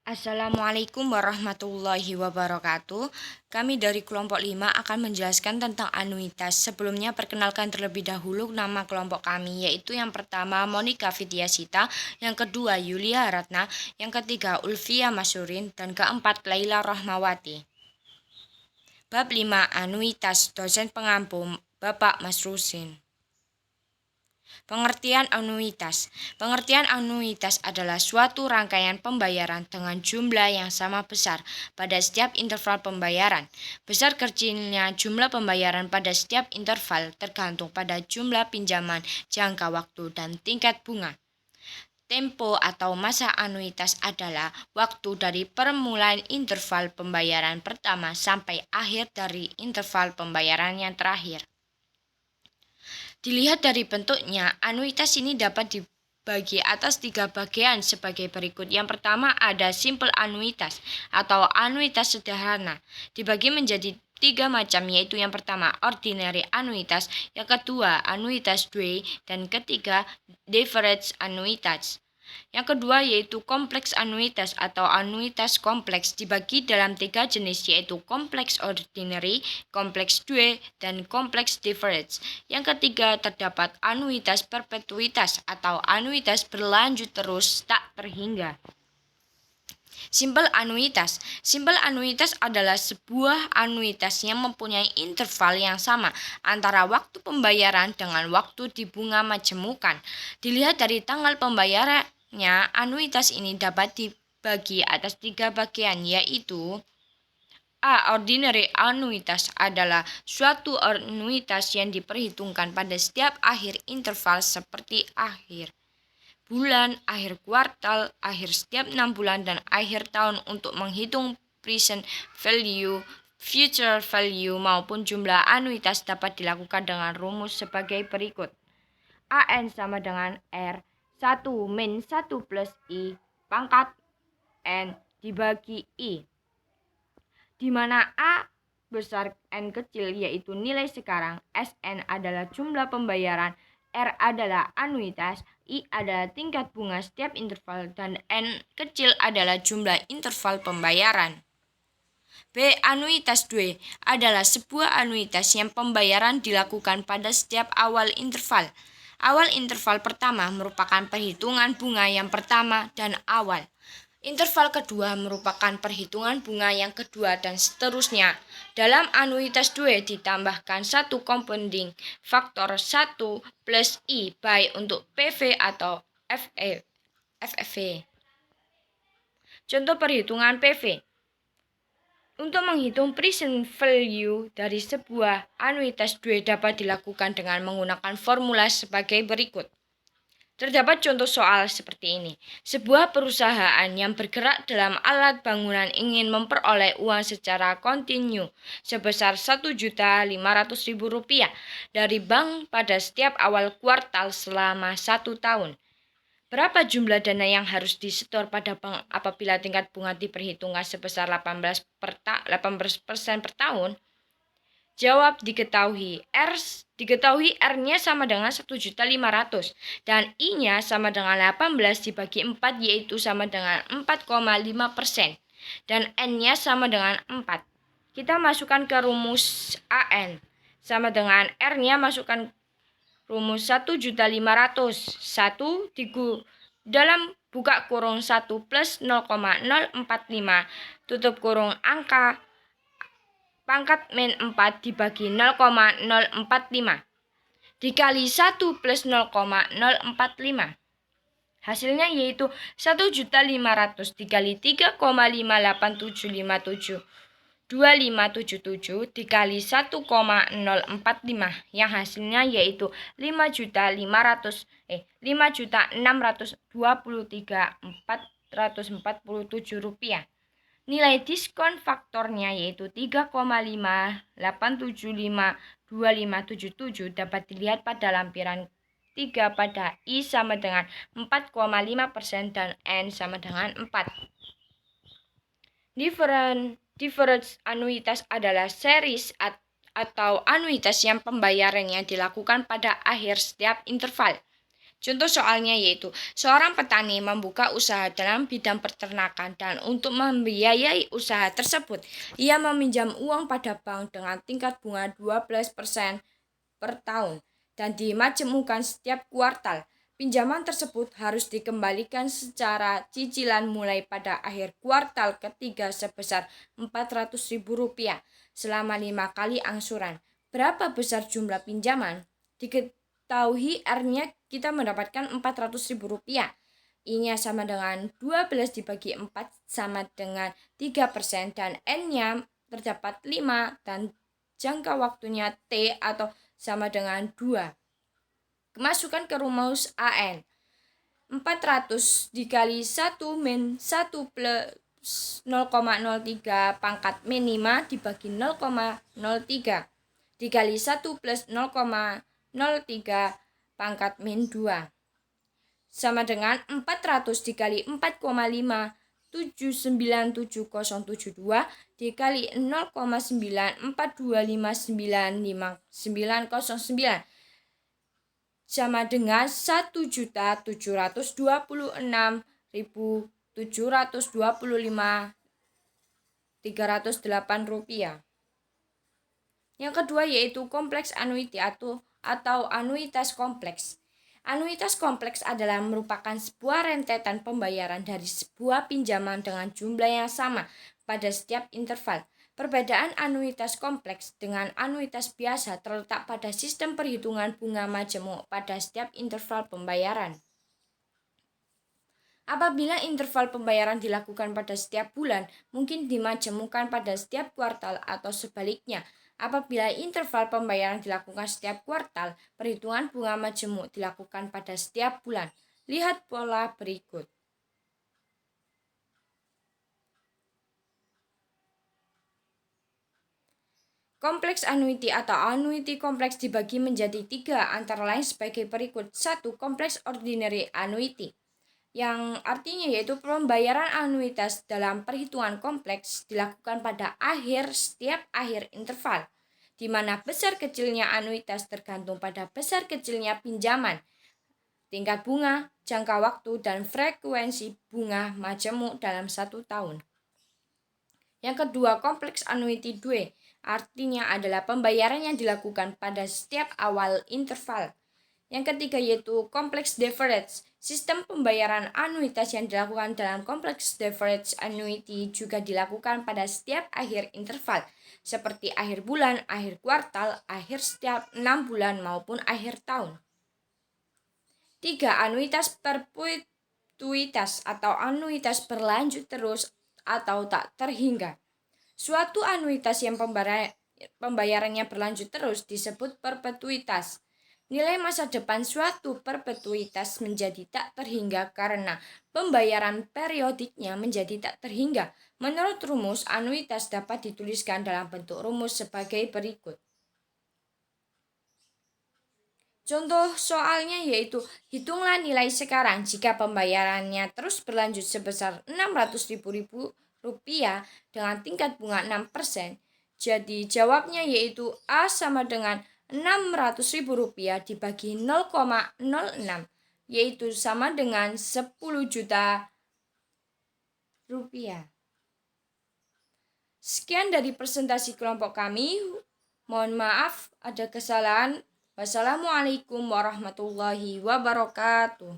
Assalamualaikum warahmatullahi wabarakatuh. Kami dari kelompok 5 akan menjelaskan tentang anuitas. Sebelumnya perkenalkan terlebih dahulu nama kelompok kami, yaitu yang pertama Monica Vidyasita, yang kedua Yulia Ratna, yang ketiga Ulfia Masurin, dan keempat Laila Rahmawati. Bab 5 Anuitas, dosen pengampu Bapak Masrusin. Pengertian anuitas. Pengertian anuitas adalah suatu rangkaian pembayaran dengan jumlah yang sama besar pada setiap interval pembayaran. Besar kecilnya jumlah pembayaran pada setiap interval tergantung pada jumlah pinjaman, jangka waktu, dan tingkat bunga. Tempo atau masa anuitas adalah waktu dari permulaan interval pembayaran pertama sampai akhir dari interval pembayaran yang terakhir. Dilihat dari bentuknya, anuitas ini dapat dibagi atas 3 bagian sebagai berikut. Yang pertama ada simple anuitas atau anuitas sederhana. Dibagi menjadi 3 macam, yaitu yang pertama ordinary anuitas, yang kedua anuitas due, dan ketiga deferred anuitas. Yang kedua yaitu kompleks anuitas atau anuitas kompleks, dibagi dalam 3 jenis, yaitu kompleks ordinary, kompleks due, dan kompleks deferred. Yang ketiga terdapat anuitas perpetuitas atau anuitas berlanjut terus tak terhingga. Simple anuitas. Simple anuitas adalah sebuah anuitas yang mempunyai interval yang sama antara waktu pembayaran dengan waktu dibunga majemukan. Dilihat dari tanggal pembayarannya, anuitas ini dapat dibagi atas 3 bagian, yaitu A. Ordinary anuitas adalah suatu anuitas yang diperhitungkan pada setiap akhir interval seperti akhir bulan, akhir kuartal, akhir setiap 6 bulan, dan akhir tahun untuk menghitung present value, future value, maupun jumlah anuitas dapat dilakukan dengan rumus sebagai berikut. AN sama dengan R 1 min 1 plus I pangkat N dibagi I, di mana A besar N kecil yaitu nilai sekarang, SN adalah jumlah pembayaran, R adalah anuitas, I adalah tingkat bunga setiap interval, dan N kecil adalah jumlah interval pembayaran. B. Anuitas due adalah sebuah anuitas yang pembayaran dilakukan pada setiap awal interval. Awal interval pertama merupakan perhitungan bunga yang pertama dan awal. Interval kedua merupakan perhitungan bunga yang kedua, dan seterusnya. Dalam anuitas due ditambahkan satu compounding faktor 1 plus I baik untuk PV atau FFV. Contoh perhitungan PV. Untuk menghitung present value dari sebuah anuitas due dapat dilakukan dengan menggunakan formula sebagai berikut. Terdapat contoh soal seperti ini. Sebuah perusahaan yang bergerak dalam alat bangunan ingin memperoleh uang secara kontinu sebesar Rp1.500.000 dari bank pada setiap awal kuartal selama 1 tahun. Berapa jumlah dana yang harus disetor pada bank apabila tingkat bunga diperhitungkan sebesar 18% per tahun? Jawab diketahui. R-nya sama dengan 1.500.000 dan I-nya sama dengan 18 dibagi 4, yaitu sama dengan 4,5%, dan N-nya sama dengan 4. Kita masukkan ke rumus AN sama dengan R-nya, masukkan rumus 1.500.000, 1 dalam buka kurung 1 plus 0,045 tutup kurung angka pangkat min 4 dibagi 0,045 dikali 1 plus 0,045. Hasilnya yaitu 1.500 dikali 3,58757 2577 dikali 1,045, yang hasilnya yaitu 5.623.447 rupiah. Nilai diskon faktornya yaitu 3,58752,577 dapat dilihat pada lampiran 3 pada I sama dengan 4,5% dan N sama dengan 4. Deferred anuitas adalah series atau anuitas yang pembayarannya dilakukan pada akhir setiap interval. Contoh soalnya yaitu, seorang petani membuka usaha dalam bidang peternakan dan untuk membiayai usaha tersebut, ia meminjam uang pada bank dengan tingkat bunga 12% per tahun dan dimajemukkan setiap kuartal. Pinjaman tersebut harus dikembalikan secara cicilan mulai pada akhir kuartal ketiga sebesar Rp400.000 selama 5 kali angsuran. Berapa besar jumlah pinjaman? Diketahui R-nya kita mendapatkan Rp400.000. I-nya sama dengan 12 dibagi 4 sama dengan 3% dan N-nya terdapat 5 dan jangka waktunya T atau sama dengan 2. Masukkan ke rumus AN. 400 dikali 1 min 1 plus 0,03 pangkat min 5 dibagi 0,03 dikali 1 plus 0,03 pangkat min 2 sama dengan 400 dikali 4,5 797.072 dikali 0,942599909 sama dengan 1.726.725.308 rupiah. Yang kedua yaitu kompleks anuiti atau anuitas kompleks. Anuitas kompleks adalah merupakan sebuah rentetan pembayaran dari sebuah pinjaman dengan jumlah yang sama pada setiap interval. Perbedaan anuitas kompleks dengan anuitas biasa terletak pada sistem perhitungan bunga majemuk pada setiap interval pembayaran. Apabila interval pembayaran dilakukan pada setiap bulan, mungkin dimajemukkan pada setiap kuartal atau sebaliknya. Apabila interval pembayaran dilakukan setiap kuartal, perhitungan bunga majemuk dilakukan pada setiap bulan. Lihat pola berikut. Kompleks anuiti atau anuiti kompleks dibagi menjadi 3 antara lain sebagai berikut. 1. Kompleks ordinary annuity, yang artinya yaitu pembayaran anuitas dalam perhitungan kompleks dilakukan pada setiap akhir interval, di mana besar kecilnya anuitas tergantung pada besar kecilnya pinjaman, tingkat bunga, jangka waktu, dan frekuensi bunga majemuk dalam 1 tahun. Yang kedua, kompleks annuity 2, artinya adalah pembayaran yang dilakukan pada setiap awal interval. Yang ketiga yaitu kompleks deferred. Sistem pembayaran anuitas yang dilakukan dalam kompleks deferred annuity juga dilakukan pada setiap akhir interval, seperti akhir bulan, akhir kuartal, akhir setiap 6 bulan maupun akhir tahun. 3. Anuitas perpetuitas atau anuitas berlanjut terus atau tak terhingga. Suatu anuitas yang pembayarannya berlanjut terus disebut perpetuitas. Nilai masa depan suatu perpetuitas menjadi tak terhingga karena pembayaran periodiknya menjadi tak terhingga. Menurut rumus, anuitas dapat dituliskan dalam bentuk rumus sebagai berikut. Contoh soalnya yaitu, hitunglah nilai sekarang jika pembayarannya terus berlanjut sebesar Rp600.000 dengan tingkat bunga 6%. Jadi jawabnya yaitu A sama dengan Rp600.000 dibagi 0,06, yaitu sama dengan 10 juta rupiah. Sekian dari presentasi kelompok kami. Mohon maaf ada kesalahan. Wassalamualaikum warahmatullahi wabarakatuh.